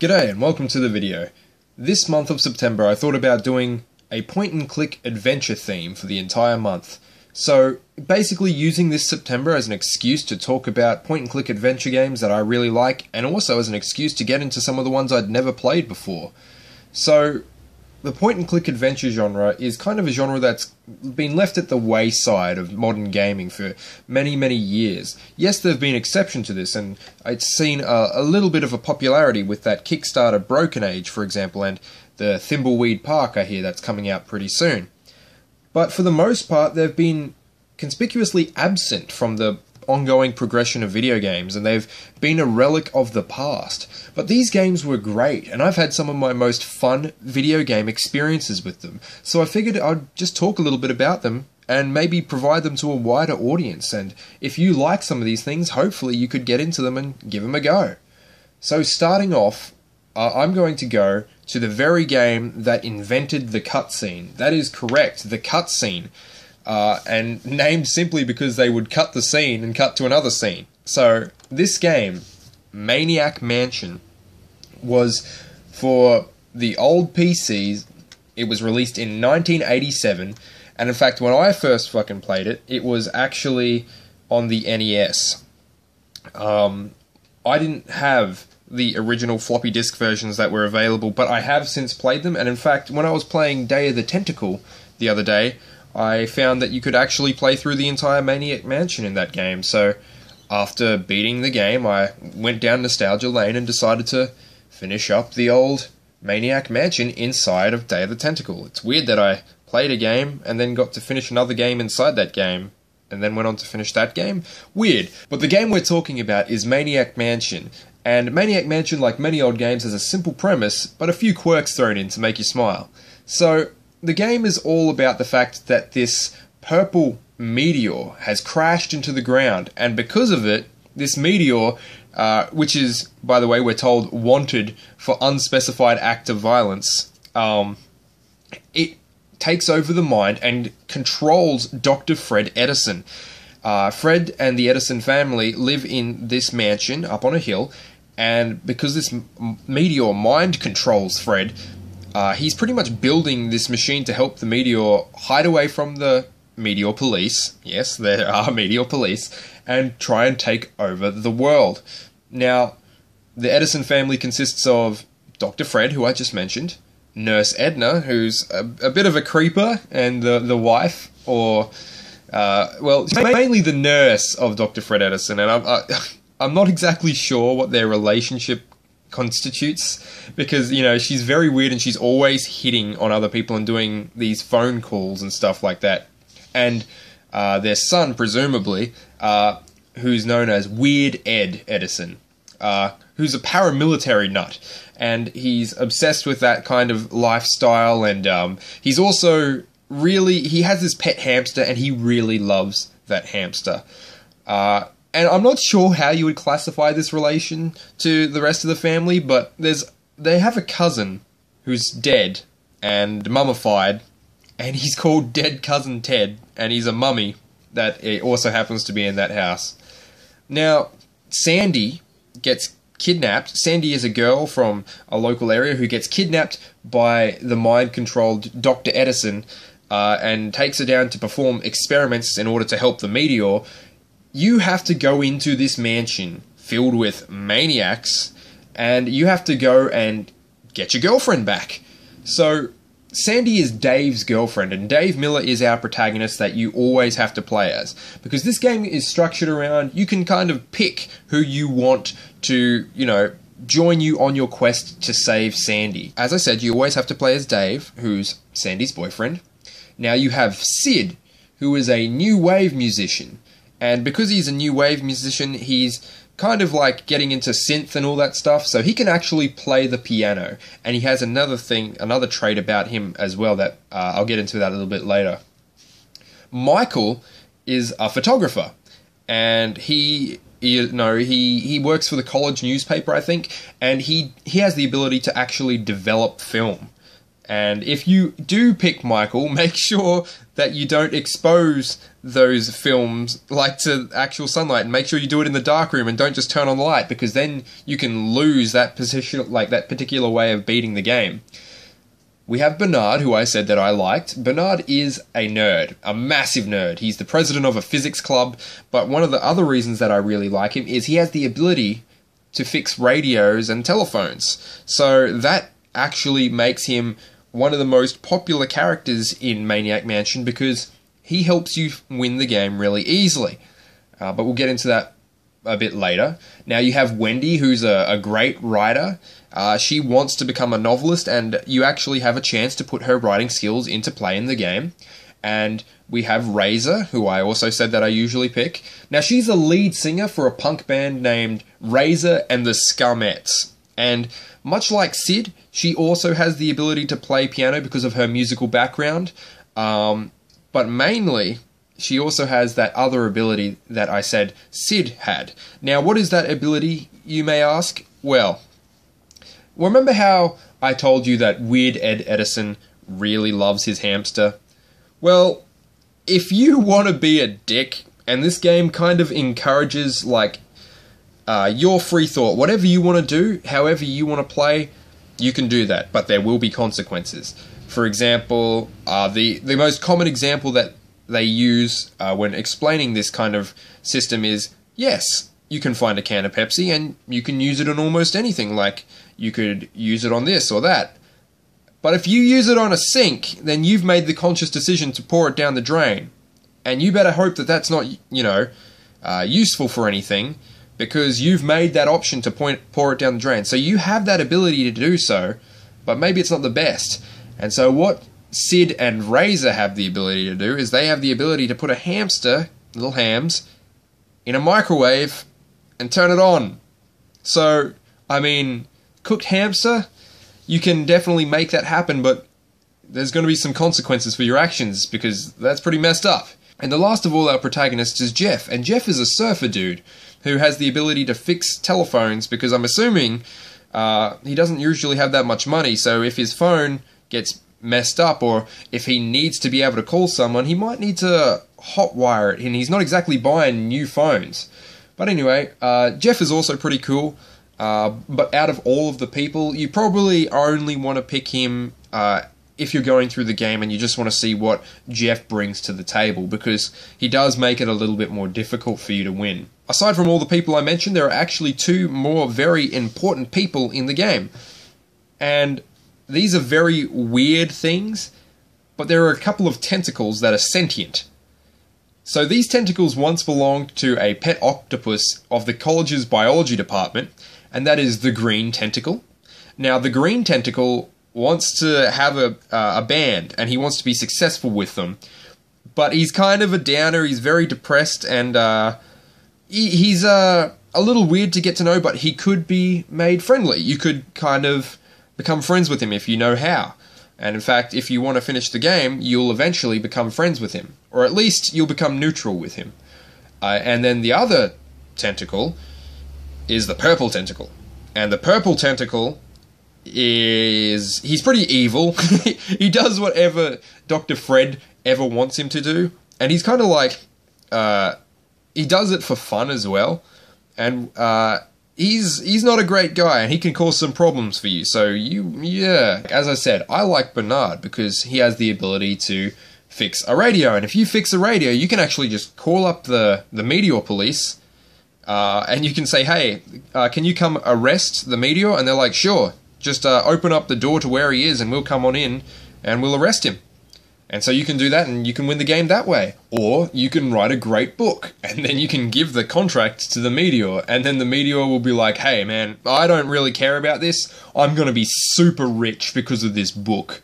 G'day and welcome to the video. This month of September I thought about doing a point-and-click adventure theme for the entire month. So basically using this September as an excuse to talk about point-and-click adventure games that I really like, and also as an excuse to get into some of the ones I'd never played before. So the point-and-click adventure genre is kind of a genre that's been left at the wayside of modern gaming for many, many years. Yes, there have been exceptions to this, and it's seen a little bit of a popularity with that Kickstarter Broken Age, for example, and the Thimbleweed Park, I hear, that's coming out pretty soon. But for the most part, they've been conspicuously absent from the ongoing progression of video games, and they've been a relic of the past. But these games were great, and I've had some of my most fun video game experiences with them, so I figured I'd just talk a little bit about them and maybe provide them to a wider audience, and if you like some of these things, hopefully you could get into them and give them a go. So starting off, I'm going to go to the very game that invented the cutscene. That is correct, the cutscene. And named simply because they would cut the scene and cut to another scene. So this game, Maniac Mansion, was for the old PCs. It was released in 1987, and in fact when I first fucking played it, it was actually on the NES. I didn't have the original floppy disk versions that were available, but I have since played them, and in fact when I was playing Day of the Tentacle the other day, I found that you could actually play through the entire Maniac Mansion in that game. So after beating the game, I went down nostalgia lane and decided to finish up the old Maniac Mansion inside of Day of the Tentacle. It's weird that I played a game and then got to finish another game inside that game and then went on to finish that game. Weird. But the game we're talking about is Maniac Mansion. And Maniac Mansion, like many old games, has a simple premise, but a few quirks thrown in to make you smile. So the game is all about the fact that this purple meteor has crashed into the ground, and because of it, this meteor, which is, by the way, we're told, wanted for unspecified act of violence, it takes over the mind and controls Dr. Fred Edison. Fred and the Edison family live in this mansion up on a hill, and because this meteor mind controls Fred, he's pretty much building this machine to help the meteor hide away from the meteor police. Yes, there are meteor police, and try and take over the world. Now, the Edison family consists of Dr. Fred, who I just mentioned, Nurse Edna, who's a bit of a creeper, and the wife, or well, mainly the nurse of Dr. Fred Edison, and I'm not exactly sure what their relationship constitutes, because, you know, she's very weird and she's always hitting on other people and doing these phone calls and stuff like that. And their son, presumably, who's known as Weird Ed Edison, who's a paramilitary nut, and he's obsessed with that kind of lifestyle, and he's also he has this pet hamster and he really loves that hamster. And I'm not sure how you would classify this relation to the rest of the family, but they have a cousin who's dead and mummified, and he's called Dead Cousin Ted, and he's a mummy that also happens to be in that house. Now, Sandy gets kidnapped. Sandy is a girl from a local area who gets kidnapped by the mind-controlled Dr. Edison, and takes her down to perform experiments in order to help the meteor. You have to go into this mansion filled with maniacs, and you have to go and get your girlfriend back. So Sandy is Dave's girlfriend, and Dave Miller is our protagonist that you always have to play as. Because this game is structured around, you can kind of pick who you want to, you know, join you on your quest to save Sandy. As I said, you always have to play as Dave, who's Sandy's boyfriend. Now you have Sid, who is a new wave musician. And because he's a new wave musician, he's kind of like getting into synth and all that stuff, so he can actually play the piano. And he has another trait about him as well that I'll get into that a little bit later. Michael is a photographer, and he works for the college newspaper, I think, and he has the ability to actually develop film. And if you do pick Michael, make sure that you don't expose those films like to actual sunlight, and make sure you do it in the dark room and don't just turn on the light, because then you can lose that position, like that particular way of beating the game. We have Bernard, who I said that I liked. Bernard is a nerd, a massive nerd. He's the president of a physics club, but one of the other reasons that I really like him is he has the ability to fix radios and telephones. So that actually makes him one of the most popular characters in Maniac Mansion, because he helps you win the game really easily. But we'll get into that a bit later. Now you have Wendy, who's a great writer. She wants to become a novelist, and you actually have a chance to put her writing skills into play in the game. And we have Razor, who I also said that I usually pick. Now she's a lead singer for a punk band named Razor and the Scumettes. And much like Sid, she also has the ability to play piano because of her musical background. But mainly, she also has that other ability that I said Sid had. Now, what is that ability, you may ask? Well, remember how I told you that Weird Ed Edison really loves his hamster? Well, if you want to be a dick, and this game kind of encourages, like, your free thought, whatever you want to do, however you want to play, you can do that, but there will be consequences. For example, the most common example that they use when explaining this kind of system is, yes, you can find a can of Pepsi and you can use it on almost anything, like you could use it on this or that. But if you use it on a sink, then you've made the conscious decision to pour it down the drain. And you better hope that that's not, useful for anything, because you've made that option to pour it down the drain. So you have that ability to do so, but maybe it's not the best. And so what Sid and Razor have the ability to do is they have the ability to put a hamster, little hams, in a microwave and turn it on. So, I mean, cooked hamster, you can definitely make that happen, but there's going to be some consequences for your actions, because that's pretty messed up. And the last of all our protagonists is Jeff, and Jeff is a surfer dude who has the ability to fix telephones, because I'm assuming he doesn't usually have that much money, so if his phone gets messed up, or if he needs to be able to call someone, he might need to hotwire it, and he's not exactly buying new phones. But anyway, Jeff is also pretty cool, but out of all of the people, you probably only want to pick him if you're going through the game and you just want to see what Jeff brings to the table, because he does make it a little bit more difficult for you to win. Aside from all the people I mentioned, there are actually two more very important people in the game. And these are very weird things, but there are a couple of tentacles that are sentient. So these tentacles once belonged to a pet octopus of the college's biology department, and that is the Green Tentacle. Now, the Green Tentacle wants to have a band, and he wants to be successful with them. But he's kind of a downer, he's very depressed, and he's a little weird to get to know, but he could be made friendly. You could kind of become friends with him if you know how. And in fact, if you want to finish the game, you'll eventually become friends with him. Or at least you'll become neutral with him. And then the other tentacle is the Purple Tentacle. And the Purple Tentacle he's pretty evil. He does whatever Dr. Fred ever wants him to do. And he's kind of like, he does it for fun as well. And he's not a great guy, and he can cause some problems for you. So yeah. As I said, I like Bernard because he has the ability to fix a radio. And if you fix a radio, you can actually just call up the Meteor Police, and you can say, hey, can you come arrest the Meteor? And they're like, sure. Just open up the door to where he is and we'll come on in and we'll arrest him. And so you can do that and you can win the game that way. Or you can write a great book and then you can give the contract to the Meteor, and then the Meteor will be like, hey man, I don't really care about this. I'm going to be super rich because of this book.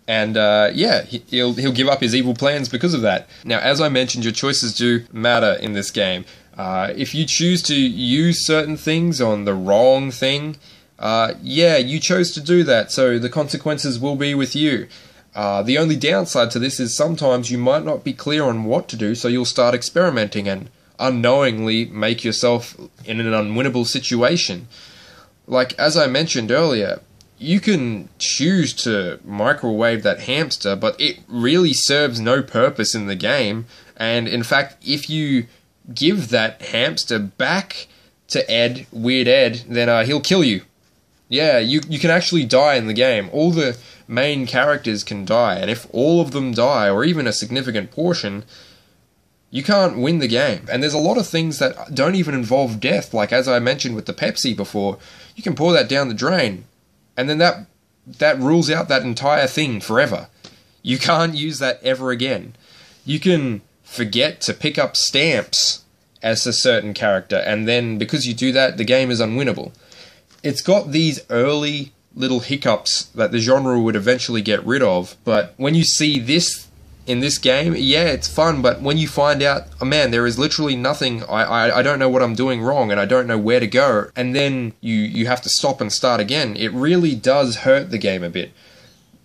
And yeah, he'll give up his evil plans because of that. Now, as I mentioned, your choices do matter in this game. If you choose to use certain things on the wrong thing, yeah, you chose to do that, so the consequences will be with you. The only downside to this is sometimes you might not be clear on what to do, so you'll start experimenting and unknowingly make yourself in an unwinnable situation. Like, as I mentioned earlier, you can choose to microwave that hamster, but it really serves no purpose in the game. And in fact, if you give that hamster back to Ed, Weird Ed, then he'll kill you. Yeah, you can actually die in the game. All the main characters can die, and if all of them die, or even a significant portion, you can't win the game. And there's a lot of things that don't even involve death, like as I mentioned with the Pepsi before, you can pour that down the drain, and then that rules out that entire thing forever. You can't use that ever again. You can forget to pick up stamps as a certain character, and then because you do that, the game is unwinnable. It's got these early little hiccups that the genre would eventually get rid of, but when you see this in this game, yeah, it's fun, but when you find out, oh man, there is literally nothing, I don't know what I'm doing wrong, and I don't know where to go, and then you have to stop and start again, it really does hurt the game a bit.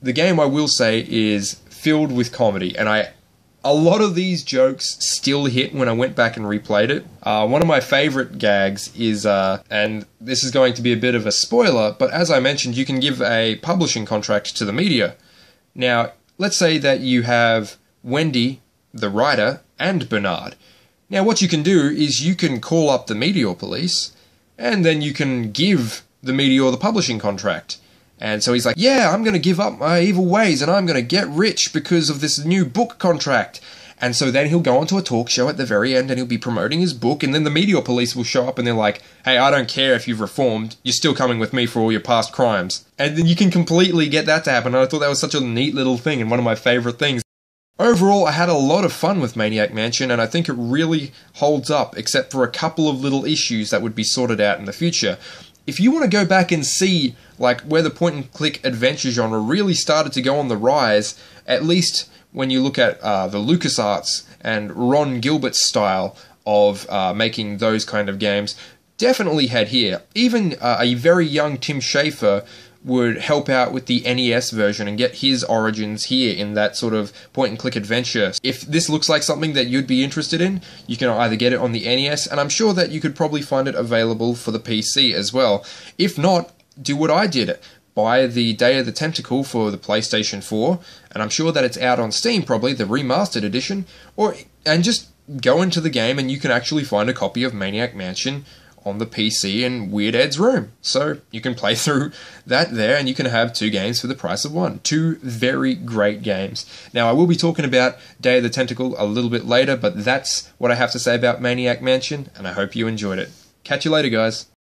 The game, I will say, is filled with comedy, and a lot of these jokes still hit when I went back and replayed it. One of my favorite gags is, and this is going to be a bit of a spoiler, but as I mentioned, you can give a publishing contract to the media. Now, let's say that you have Wendy, the writer, and Bernard. Now, what you can do is you can call up the Meteor Police, and then you can give the Meteor the publishing contract. And so he's like, yeah, I'm going to give up my evil ways, and I'm going to get rich because of this new book contract. And so then he'll go onto a talk show at the very end, and he'll be promoting his book, and then the Meteor Police will show up, and they're like, hey, I don't care if you've reformed, you're still coming with me for all your past crimes. And then you can completely get that to happen, and I thought that was such a neat little thing, and one of my favourite things. Overall, I had a lot of fun with Maniac Mansion, and I think it really holds up, except for a couple of little issues that would be sorted out in the future. If you want to go back and see like where the point-and-click adventure genre really started to go on the rise, at least when you look at the LucasArts and Ron Gilbert's style of making those kind of games, definitely head here. Even a very young Tim Schafer would help out with the NES version and get his origins here in that sort of point-and-click adventure. If this looks like something that you'd be interested in, you can either get it on the NES, and I'm sure that you could probably find it available for the PC as well. If not, do what I did. Buy the Day of the Tentacle for the PlayStation 4, and I'm sure that it's out on Steam probably, the remastered edition, and just go into the game and you can actually find a copy of Maniac Mansion on the PC in Weird Ed's room. So you can play through that there, and you can have two games for the price of one. Two very great games. Now, I will be talking about Day of the Tentacle a little bit later, but that's what I have to say about Maniac Mansion, and I hope you enjoyed it. Catch you later, guys.